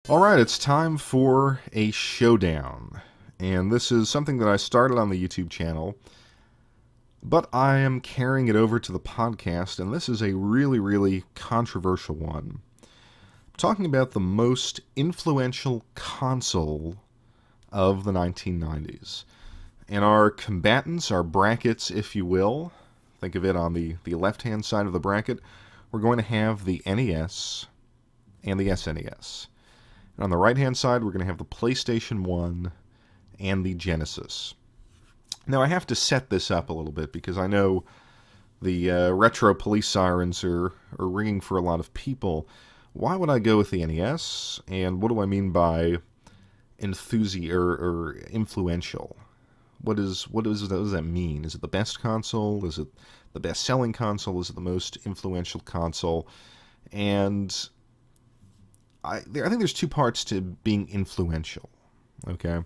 Alright, it's time for a showdown. And this is something that I started on the YouTube channel, but I am carrying it over to the podcast, and this is a really controversial one. I'm talking about the most influential console of the 1990s. And our combatants, our brackets, if you will, think of it on the left-hand side of the bracket, we're going to have the NES and the SNES. And on the right-hand side, we're going to have the PlayStation 1 and the Genesis. Now, I have to set this up a little bit because I know the retro police sirens are ringing for a lot of people. Why would I go with the NES? And what do I mean by or influential? What does that mean? Is it the best console? Is it the best-selling console? Is it the most influential console? And I think there's two parts to being influential, okay?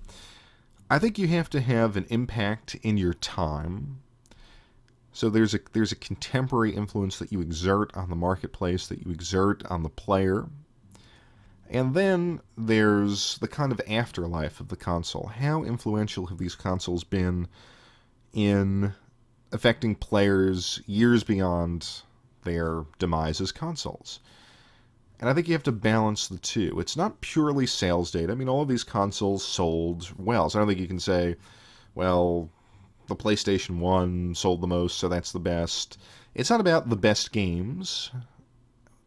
I think you have to have an impact in your time. So there's a contemporary influence that you exert on the marketplace, that you exert on the player. And then there's the kind of afterlife of the console. How influential have these consoles been in affecting players years beyond their demise as consoles? And I think you have to balance the two. It's not purely sales data. I mean, all of these consoles sold well. So I don't think you can say, well, the PlayStation 1 sold the most, so that's the best. It's not about the best games.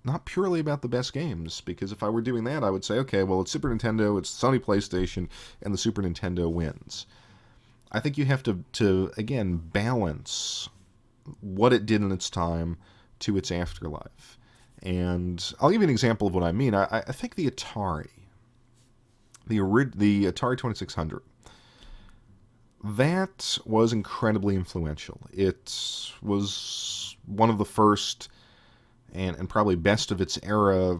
Not purely about the best games. Because if I were doing that, I would say, okay, well, it's Super Nintendo, it's Sony PlayStation, and the Super Nintendo wins. I think you have to again, balance what it did in its time to its afterlife. And I'll give you an example of what I mean. I think the Atari, the Atari 2600, that was incredibly influential. It was one of the first and probably best of its era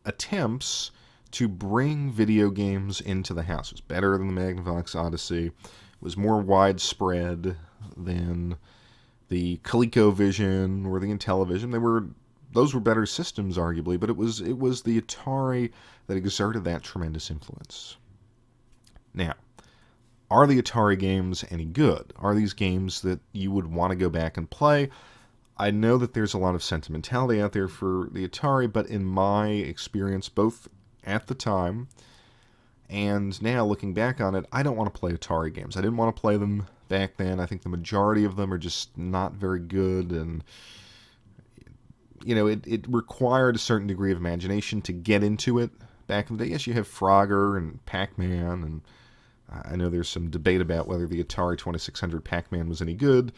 attempts to bring video games into the house. It was better than the Magnavox Odyssey. It was more widespread than the ColecoVision or the Intellivision. Those were better systems, arguably, but it was the Atari that exerted that tremendous influence. Now, are the Atari games any good? Are these games that you would want to go back and play? I know that there's a lot of sentimentality out there for the Atari, but in my experience, both at the time and now looking back on it, I don't want to play Atari games. I didn't want to play them back then. I think the majority of them are just not very good, and it required a certain degree of imagination to get into it back in the day. Yes, you have Frogger and Pac-Man, and I know there's some debate about whether the Atari 2600 Pac-Man was any good,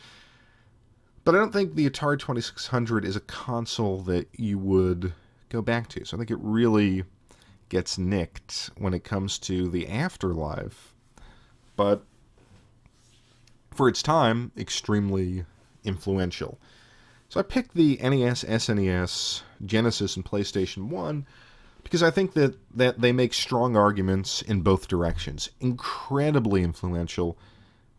but I don't think the Atari 2600 is a console that you would go back to. So I think it really gets nicked when it comes to the afterlife, but for its time, extremely influential. So I picked the NES, SNES, Genesis, and PlayStation 1 because I think that they make strong arguments in both directions. Incredibly influential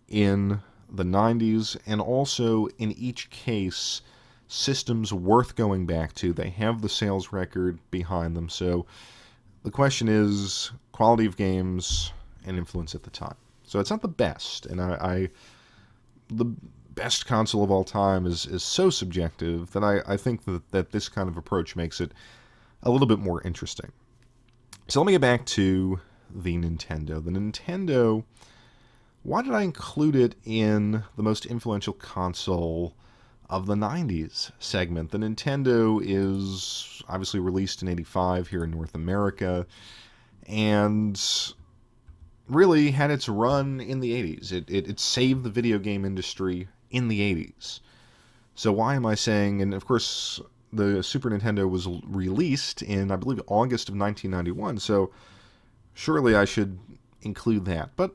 in the 90s, and also in each case, systems worth going back to. They have the sales record behind them. So the question is quality of games and influence at the time. So it's not the best, and the best console of all time is so subjective that I think that this kind of approach makes it a little bit more interesting. So let me get back to the Nintendo. The Nintendo, why did I include it in the most influential console of the 90s segment? The Nintendo is obviously released in 85 here in North America, and really had its run in the 80s. It saved the video game industry in the 80s. So why am I saying, and of course the Super Nintendo was released in, I believe, August of 1991, so surely I should include that. But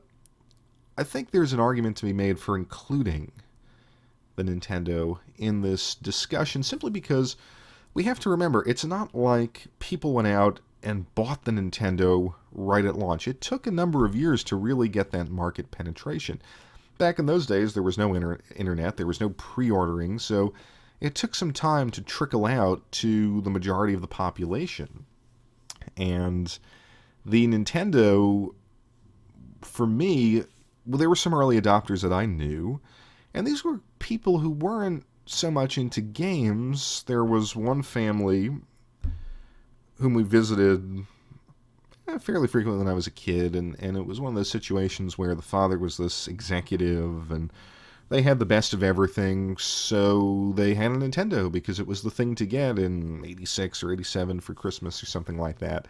I think there's an argument to be made for including the Nintendo in this discussion, simply because we have to remember, it's not like people went out and bought the Nintendo right at launch. It took a number of years to really get that market penetration. Back in those days, there was no internet, there was no pre-ordering, so it took some time to trickle out to the majority of the population. And The Nintendo, for me, well, there were some early adopters that I knew, and these were people who weren't so much into games. There was one family whom we visited fairly frequently when I was a kid, and it was one of those situations where the father was this executive, and they had the best of everything, so they had a Nintendo because it was the thing to get in 86 or 87 for Christmas or something like that.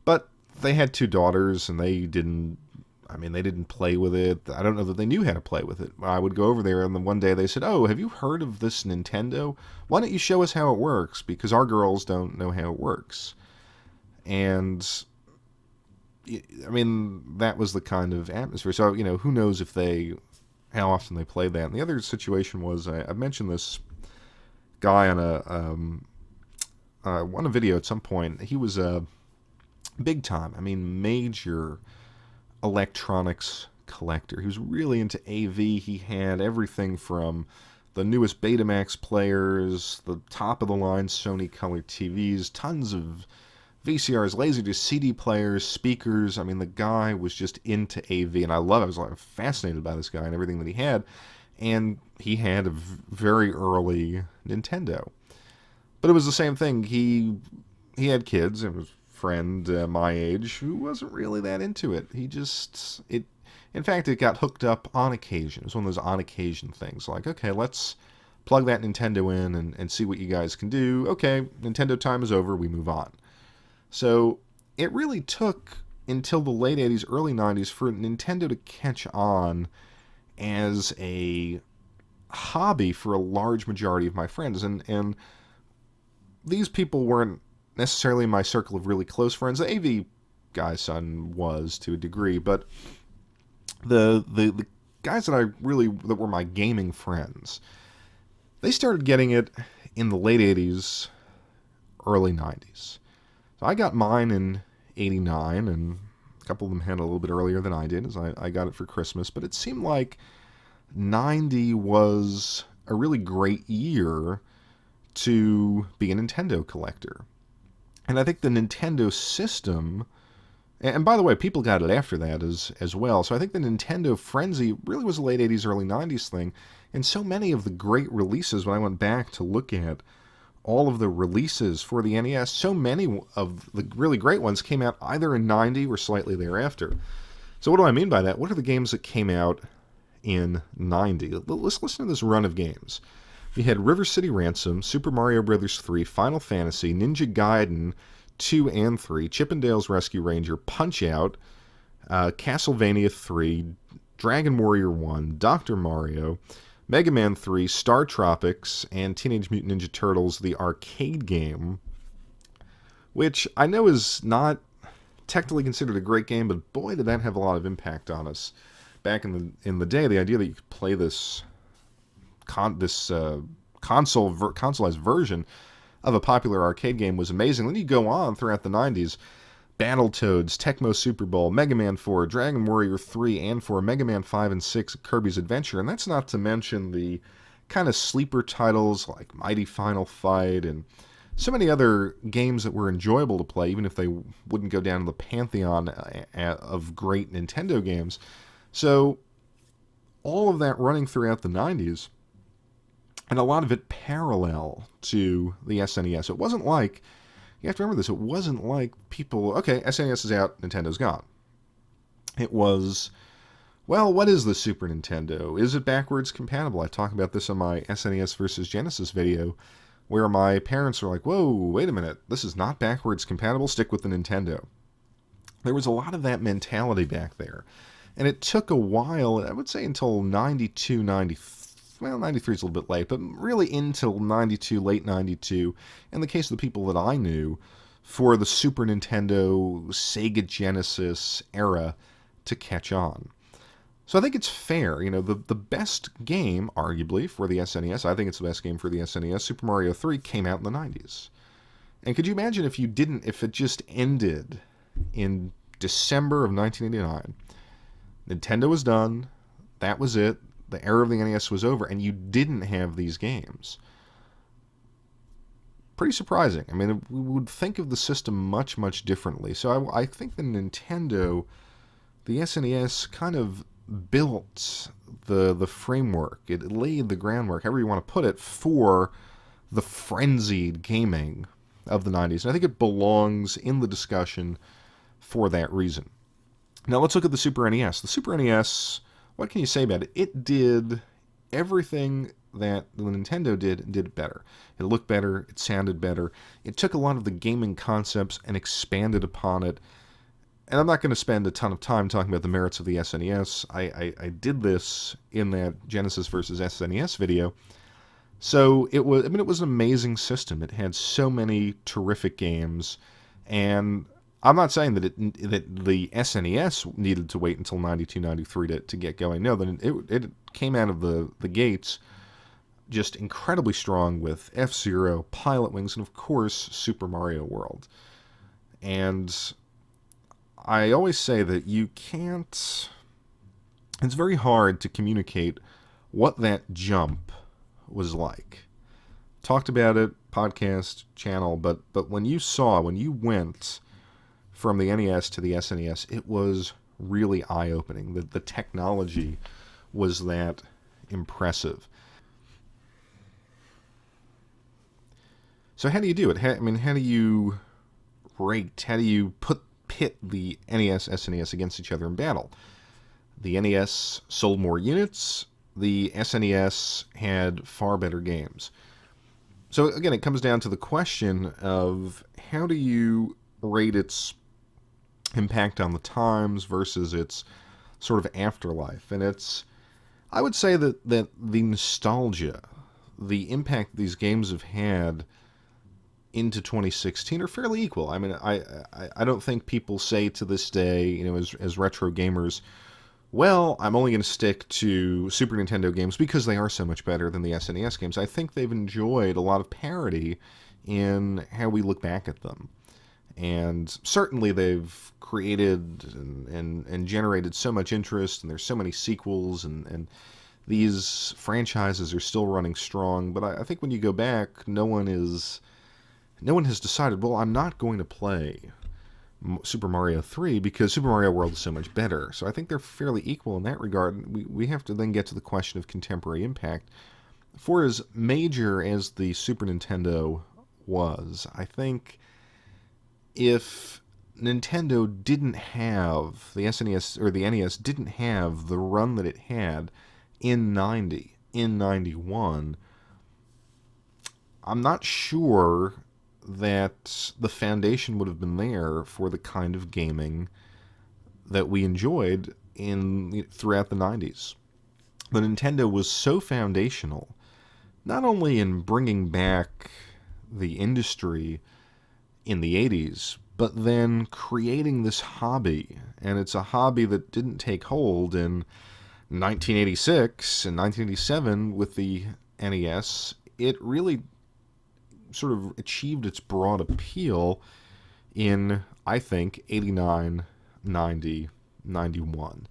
But they had two daughters, and they didn't play with it. I don't know that they knew how to play with it. I would go over there, and then one day they said, "Oh, have you heard of this Nintendo? Why don't you show us how it works? Because our girls don't know how it works." And that was the kind of atmosphere. So, who knows how often they played that. And the other situation was, I mentioned this guy on a video at some point. He was a big time, major electronics collector. He was really into AV. He had everything from the newest Betamax players, the top of the line Sony color TVs, tons of VCRs, Laserdisc, CD players, speakers. The guy was just into AV, and I was fascinated by this guy and everything that he had. And he had a very early Nintendo. But it was the same thing. He had kids, and was a friend my age who wasn't really that into it. In fact, it got hooked up on occasion. It was one of those on occasion things. Like, okay, let's plug that Nintendo in and see what you guys can do. Okay, Nintendo time is over, we move on. So it really took until the late 80s, early 90s for Nintendo to catch on as a hobby for a large majority of my friends. And these people weren't necessarily in my circle of really close friends. The AV guy's son was to a degree, but the guys that were my gaming friends, they started getting it in the late 80s, early 90s. So I got mine in 89, and a couple of them had it a little bit earlier than I did, as I got it for Christmas. But it seemed like 90 was a really great year to be a Nintendo collector. And I think the Nintendo system, and by the way, people got it after that as well. So I think the Nintendo frenzy really was a late 80s, early 90s thing. And so many of the great releases, when I went back to look at all of the releases for the NES, so many of the really great ones came out either in 90 or slightly thereafter. So what do I mean by that? What are the games that came out in 90? Let's listen to this run of games. We had River City Ransom, Super Mario Bros. 3, Final Fantasy, Ninja Gaiden 2 and 3, Chippendale's Rescue Ranger, Punch-Out, Castlevania 3, Dragon Warrior 1, Dr. Mario, Mega Man 3, Star Tropics, and Teenage Mutant Ninja Turtles, the arcade game, which I know is not technically considered a great game, but boy, did that have a lot of impact on us. Back in the day, the idea that you could play this consoleized version of a popular arcade game was amazing. Then you go on throughout the 90s, Battletoads, Tecmo Super Bowl, Mega Man 4, Dragon Warrior 3 and 4, Mega Man 5 and 6, Kirby's Adventure, and that's not to mention the kind of sleeper titles like Mighty Final Fight and so many other games that were enjoyable to play, even if they wouldn't go down to the pantheon of great Nintendo games. So all of that running throughout the 90s, and a lot of it parallel to the SNES. It wasn't like, you have to remember this, it wasn't like people, okay, SNES is out, Nintendo's gone. It was, well, what is the Super Nintendo? Is it backwards compatible? I talk about this on my SNES versus Genesis video, where my parents were like, whoa, wait a minute, this is not backwards compatible, stick with the Nintendo. There was a lot of that mentality back there. And it took a while, I would say until 92, 93, well, 93 is a little bit late, but really until 92, late 92, in the case of the people that I knew, for the Super Nintendo, Sega Genesis era to catch on. So I think it's fair, the best game, arguably, for the SNES, I think it's the best game for the SNES, Super Mario 3, came out in the 90s. And could you imagine if it just ended in December of 1989, Nintendo was done, that was it, the era of the NES was over, and you didn't have these games. pretty surprising. I mean, we would think of the system much, much differently. So I think the Nintendo, the SNES, kind of built the framework. It laid the groundwork, however you want to put it, for the frenzied gaming of the 90s. And I think it belongs in the discussion for that reason. Now let's look at the Super NES. The Super NES, what can you say about it? It did everything that the Nintendo did and did it better. It looked better, it sounded better. It took a lot of the gaming concepts and expanded upon it. And I'm not going to spend a ton of time talking about the merits of the SNES. I did this in that Genesis versus SNES video. So it was an amazing system. It had so many terrific games, and I'm not saying that that the SNES needed to wait until 92, 93 to get going. No, then it came out of the gates just incredibly strong with F-Zero, Pilot Wings, and of course Super Mario World. And I always say that you can't. It's very hard to communicate what that jump was like. Talked about it, podcast, channel, but when you went from the NES to the SNES, it was really eye-opening. The technology was that impressive. So how do you do it? How do you how do you pit the NES, SNES against each other in battle? The NES sold more units. The SNES had far better games. So again, it comes down to the question of how do you rate its impact on the times versus its sort of afterlife. And I would say that the nostalgia, the impact these games have had into 2016 are fairly equal. I mean, I don't think people say to this day, as retro gamers, well, I'm only going to stick to Super Nintendo games because they are so much better than the SNES games. I think they've enjoyed a lot of parity in how we look back at them. And certainly they've created and generated so much interest, and there's so many sequels, and these franchises are still running strong. But I think when you go back, no one has decided, well, I'm not going to play Super Mario 3 because Super Mario World is so much better. So I think they're fairly equal in that regard. We have to then get to the question of contemporary impact. For as major as the Super Nintendo was, I think if Nintendo didn't have, the SNES or the NES didn't have the run that it had in 90, in 91, I'm not sure that the foundation would have been there for the kind of gaming that we enjoyed throughout the 90s. The Nintendo was so foundational, not only in bringing back the industry in the 80s, but then creating this hobby. And it's a hobby that didn't take hold in 1986 and 1987 with the NES. It really sort of achieved its broad appeal in, I think, 89, 90, 91.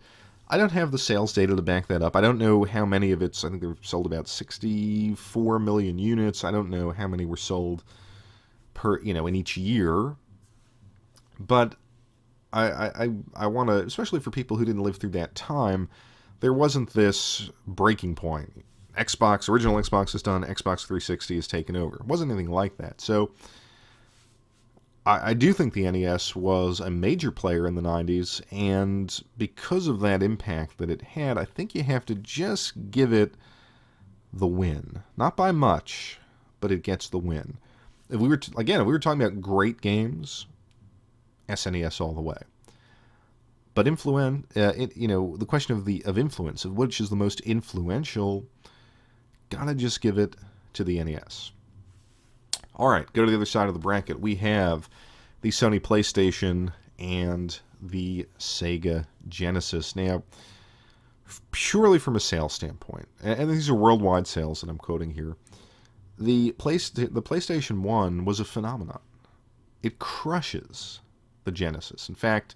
I don't have the sales data to back that up. I don't know how many of its, I think they sold about 64 million units. I don't know how many were sold in each year. But I want to, especially for people who didn't live through that time, there wasn't this breaking point. Original Xbox is done, Xbox 360 is taken over. It wasn't anything like that. So I do think the NES was a major player in the 90s, and because of that impact that it had, I think you have to just give it the win. Not by much, but it gets the win. If we were talking about great games, SNES all the way. But the question of influence, of which is the most influential, gotta just give it to the NES. All right, go to the other side of the bracket. We have the Sony PlayStation and the Sega Genesis. Now, purely from a sales standpoint, and these are worldwide sales that I'm quoting here, the PlayStation 1 was a phenomenon. It crushes the Genesis. In fact,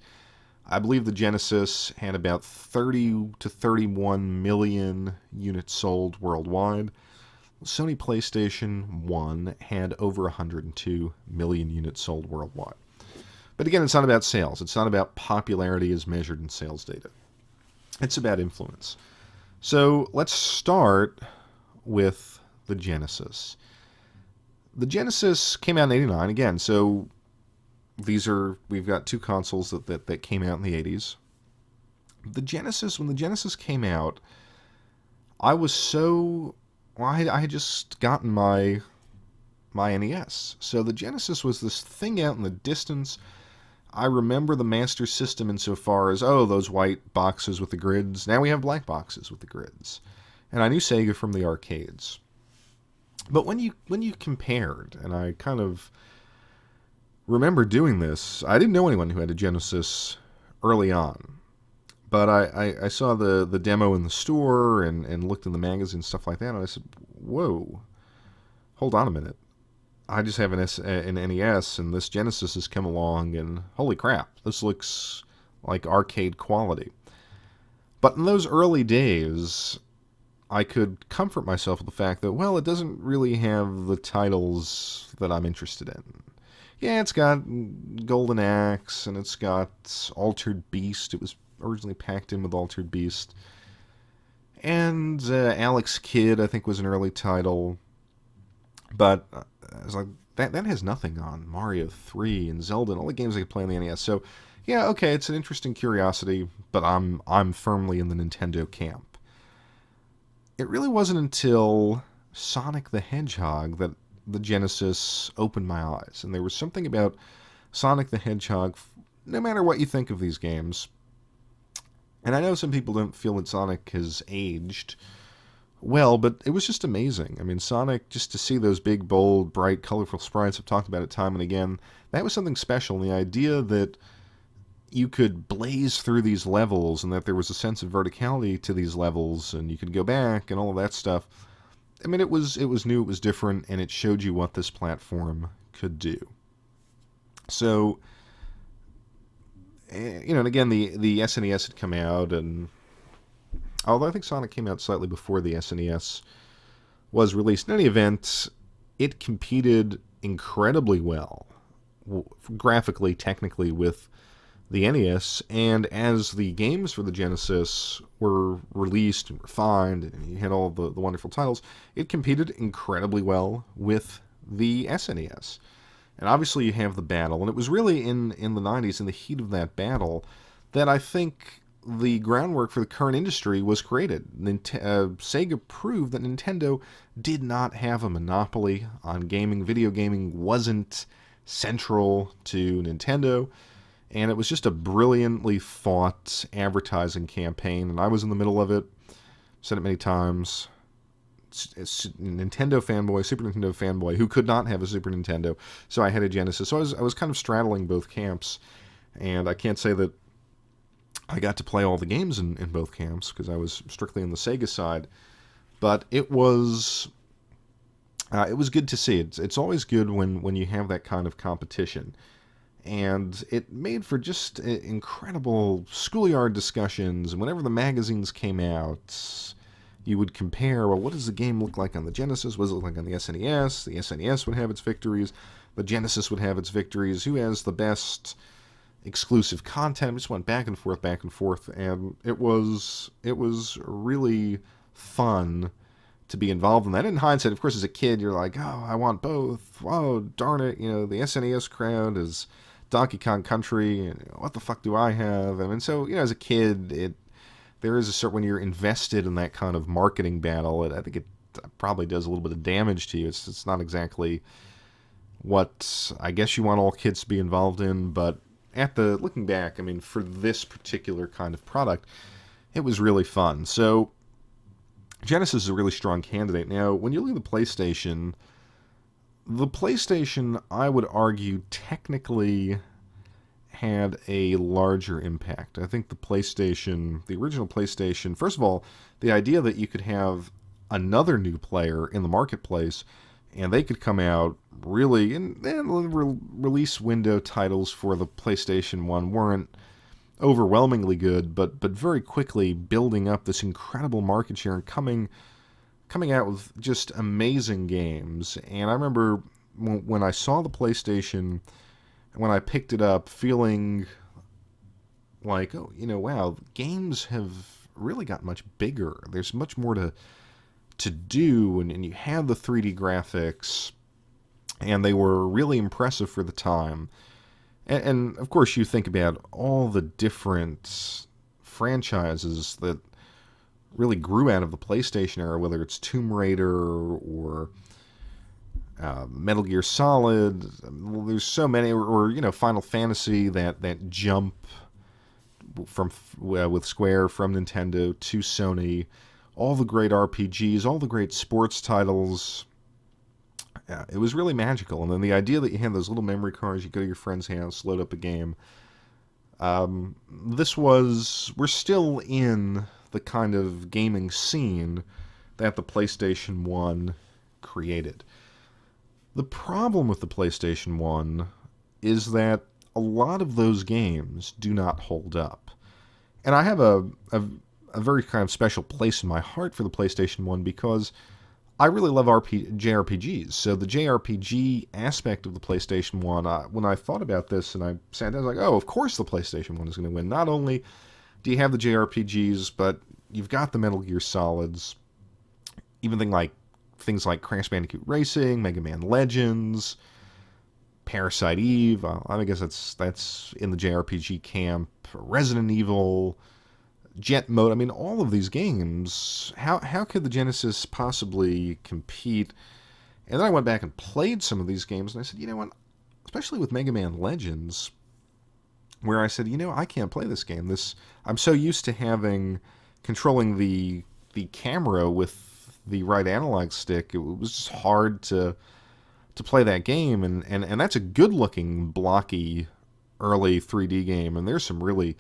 I believe the Genesis had about 30 to 31 million units sold worldwide. Sony PlayStation 1 had over 102 million units sold worldwide. But again, it's not about sales. It's not about popularity as measured in sales data. It's about influence. So let's start with the Genesis. The Genesis came out in '89 again. So we've got two consoles that came out in the '80s. The Genesis, when the Genesis came out, I was so I had just gotten my NES. So the Genesis was this thing out in the distance. I remember the Master System insofar as, oh, those white boxes with the grids. Now we have black boxes with the grids. And I knew Sega from the arcades. But when you compared, and I kind of remember doing this, I didn't know anyone who had a Genesis early on. But I saw the demo in the store and looked in the magazine and stuff like that, and I said, whoa, hold on a minute. I just have an NES, and this Genesis has come along, and holy crap, this looks like arcade quality. But in those early days, I could comfort myself with the fact that, well, it doesn't really have the titles that I'm interested in. Yeah, it's got Golden Axe, and it's got Altered Beast. It was originally packed in with Altered Beast. And Alex Kidd, I think, was an early title. But I was like, that has nothing on Mario 3 and Zelda and all the games I could play on the NES. So, yeah, okay, it's an interesting curiosity, but I'm firmly in the Nintendo camp. It really wasn't until Sonic the Hedgehog that the Genesis opened my eyes. And there was something about Sonic the Hedgehog, no matter what you think of these games. And I know some people don't feel that Sonic has aged well, but it was just amazing. I mean, Sonic, just to see those big, bold, bright, colorful sprites, I've talked about it time and again, that was something special. And the idea that you could blaze through these levels and that there was a sense of verticality to these levels and you could go back and all of that stuff. I mean, it was new, it was different, and it showed you what this platform could do. So, and again, the SNES had come out, and although I think Sonic came out slightly before the SNES was released, in any event, it competed incredibly well, graphically, technically, with the NES, and as the games for the Genesis were released and refined, and you had all the wonderful titles, it competed incredibly well with the SNES. And obviously you have the battle, and it was really in the 90s, in the heat of that battle, that I think the groundwork for the current industry was created. Sega proved that Nintendo did not have a monopoly on gaming. Video gaming wasn't central to Nintendo, and it was just a brilliantly thought advertising campaign, and I was in the middle of it. Said it many times. It's Nintendo fanboy, Super Nintendo fanboy, who could not have a Super Nintendo, so I had a Genesis. So I was kind of straddling both camps, and I can't say that I got to play all the games in both camps, because I was strictly on the Sega side, but it was good to see. It's always good when you have that kind of competition. And it made for just incredible schoolyard discussions, and whenever the magazines came out, you would compare, well, what does the game look like on the Genesis? What does it look like on the SNES? The SNES would have its victories. The Genesis would have its victories. Who has the best exclusive content? We just went back and forth, and it was really fun to be involved in that. In hindsight, of course, as a kid, you're like, oh, I want both. Oh, darn it, the SNES crowd is Donkey Kong Country, and what the fuck do I have? I mean, so, as a kid, there is a certain, when you're invested in that kind of marketing battle, I think it probably does a little bit of damage to you. It's not exactly what I guess you want all kids to be involved in, but looking back, I mean, for this particular kind of product, it was really fun. So Genesis is a really strong candidate. Now, when you look at the PlayStation, I would argue, technically had a larger impact. I think the original PlayStation, first of all, the idea that you could have another new player in the marketplace, and they could come out really, and the release window titles for the PlayStation 1 weren't overwhelmingly good, but very quickly building up this incredible market share and coming coming out with just amazing games. And I remember when I saw the PlayStation, when I picked it up, feeling like, oh, wow, games have really got much bigger. There's much more to do, and you have the 3D graphics, and they were really impressive for the time. And of course, you think about all the different franchises that really grew out of the PlayStation era, whether it's Tomb Raider or Metal Gear Solid. Well, there's so many, or Final Fantasy, that jump from with Square from Nintendo to Sony, all the great RPGs, all the great sports titles. It was really magical. And then the idea that you had those little memory cards, you go to your friend's house, load up a game. We're still in the kind of gaming scene that the PlayStation 1 created. The problem with the PlayStation 1 is that a lot of those games do not hold up. And I have a very kind of special place in my heart for the PlayStation 1 because I really love JRPGs. So the JRPG aspect of the PlayStation 1, when I thought about this and I sat down, I was like, oh, of course the PlayStation 1 is going to win. Not only do you have the JRPGs, but you've got the Metal Gear Solids, even things like Crash Bandicoot Racing, Mega Man Legends, Parasite Eve. I guess that's in the JRPG camp. Resident Evil, Jet Mode. I mean, all of these games. How could the Genesis possibly compete? And then I went back and played some of these games, and I said, you know what? Especially with Mega Man Legends, where I said, I can't play this game. I'm so used to controlling the camera with the right analog stick. It was just hard to play that game, and that's a good-looking, blocky, early 3D game, and there's some really,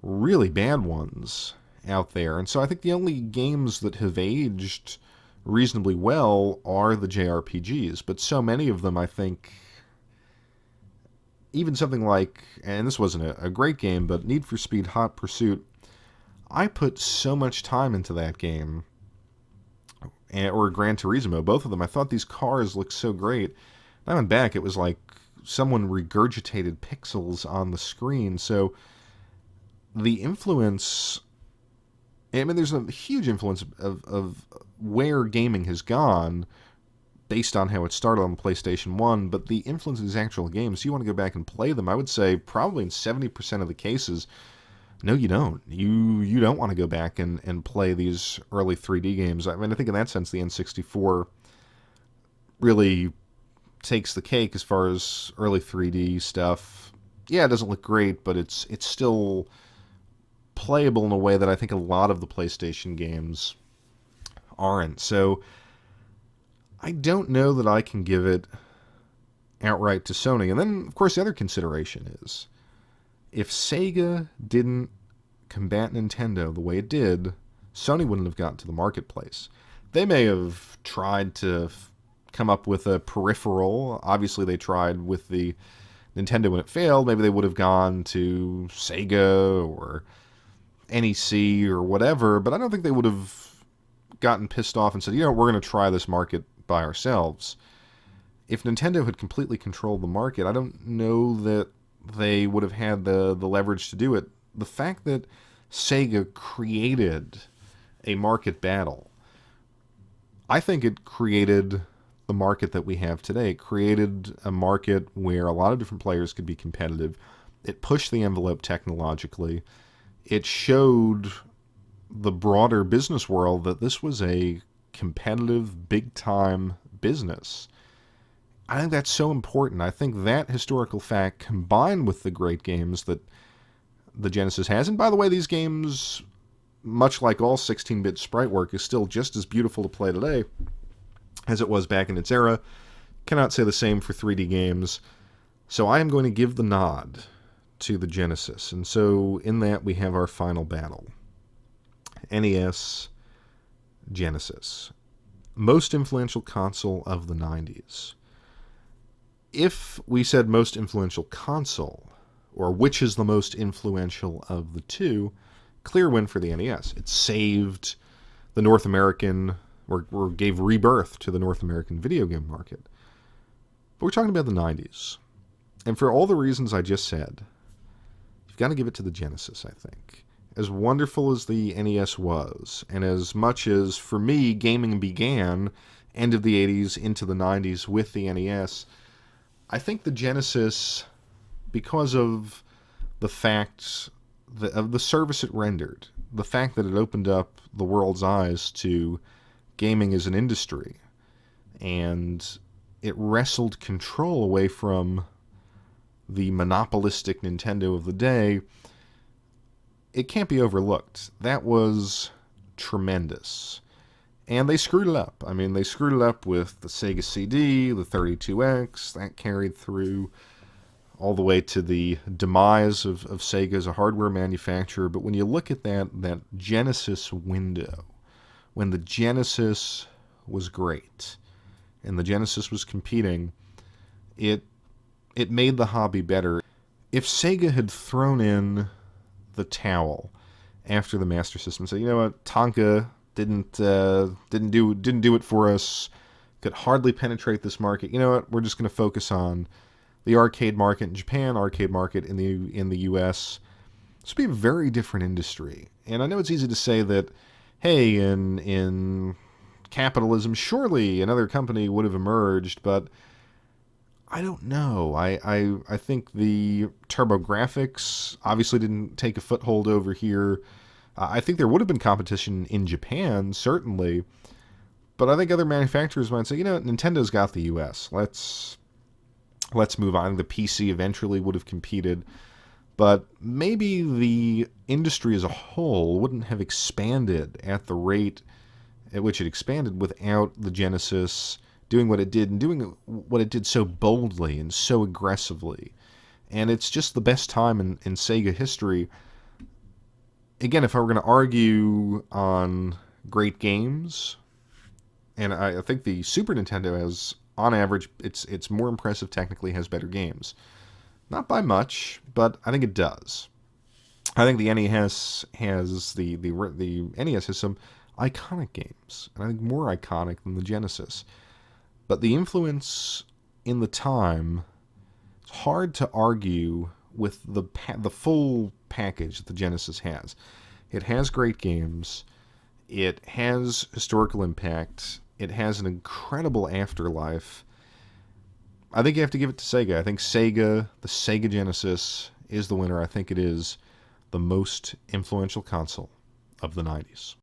really bad ones out there. And so I think the only games that have aged reasonably well are the JRPGs, but so many of them, I think, even something like, and this wasn't a great game, but Need for Speed Hot Pursuit, I put so much time into that game, or Gran Turismo, both of them. I thought these cars looked so great. I went back, it was like someone regurgitated pixels on the screen. So the influence, I mean, there's a huge influence of where gaming has gone based on how it started on the PlayStation 1, but the influence of these actual games, you want to go back and play them, I would say probably in 70% of the cases, no, you don't. You don't want to go back and play these early 3D games. I mean, I think in that sense, the N64 really takes the cake as far as early 3D stuff. Yeah, it doesn't look great, but it's still playable in a way that I think a lot of the PlayStation games aren't. So I don't know that I can give it outright to Sony. And then, of course, the other consideration is, if Sega didn't combat Nintendo the way it did, Sony wouldn't have gotten to the marketplace. They may have tried to come up with a peripheral. Obviously, they tried with the Nintendo when it failed. Maybe they would have gone to Sega or NEC or whatever, but I don't think they would have gotten pissed off and said, we're going to try this market by ourselves. If Nintendo had completely controlled the market, I don't know that they would have had the leverage to do it. The fact that Sega created a market battle, I think it created the market that we have today. It created a market where a lot of different players could be competitive. It pushed the envelope technologically. It showed the broader business world that this was a competitive, big-time business. I think that's so important. I think that historical fact, combined with the great games that the Genesis has, and by the way, these games, much like all 16-bit sprite work, is still just as beautiful to play today as it was back in its era. Cannot say the same for 3D games. So I am going to give the nod to the Genesis. And so in that we have our final battle. NES, Genesis. Most influential console of the 90s. If we said most influential console, or which is the most influential of the two, clear win for the NES. It saved the North American, or gave rebirth to the North American video game market. But we're talking about the 90s. And for all the reasons I just said, you've got to give it to the Genesis, I think. As wonderful as the NES was, and as much as, for me, gaming began end of the 80s into the 90s with the NES, I think the Genesis, because of the fact of the service it rendered, the fact that it opened up the world's eyes to gaming as an industry, and it wrestled control away from the monopolistic Nintendo of the day, it can't be overlooked. That was tremendous. And they screwed it up. I mean, they screwed it up with the Sega CD, the 32X, that carried through all the way to the demise of Sega as a hardware manufacturer. But when you look at that Genesis window, when the Genesis was great, and the Genesis was competing, it made the hobby better. If Sega had thrown in the towel after the Master System, said, you know what, Tonka didn't do it for us, could hardly penetrate this market. You know what, we're just going to focus on the arcade market in Japan, arcade market in the US. This would be a very different industry. And I know it's easy to say that, hey, in capitalism, surely another company would have emerged, but I don't know. I think the TurboGrafx obviously didn't take a foothold over here. I think there would have been competition in Japan, certainly, but I think other manufacturers might say, you know, Nintendo's got the US. Let's move on. The PC eventually would have competed, but maybe the industry as a whole wouldn't have expanded at the rate at which it expanded without the Genesis doing what it did, and doing what it did so boldly and so aggressively. And it's just the best time in Sega history. Again, if I were going to argue on great games, and I think the Super Nintendo has, on average, it's more impressive technically, has better games. Not by much, but I think it does. I think the NES has the NES has some iconic games, and I think more iconic than the Genesis. But the influence in the time, it's hard to argue with the full package that the Genesis has. It has great games. It has historical impact. It has an incredible afterlife. I think you have to give it to Sega. I think the Sega Genesis, is the winner. I think it is the most influential console of the 90s.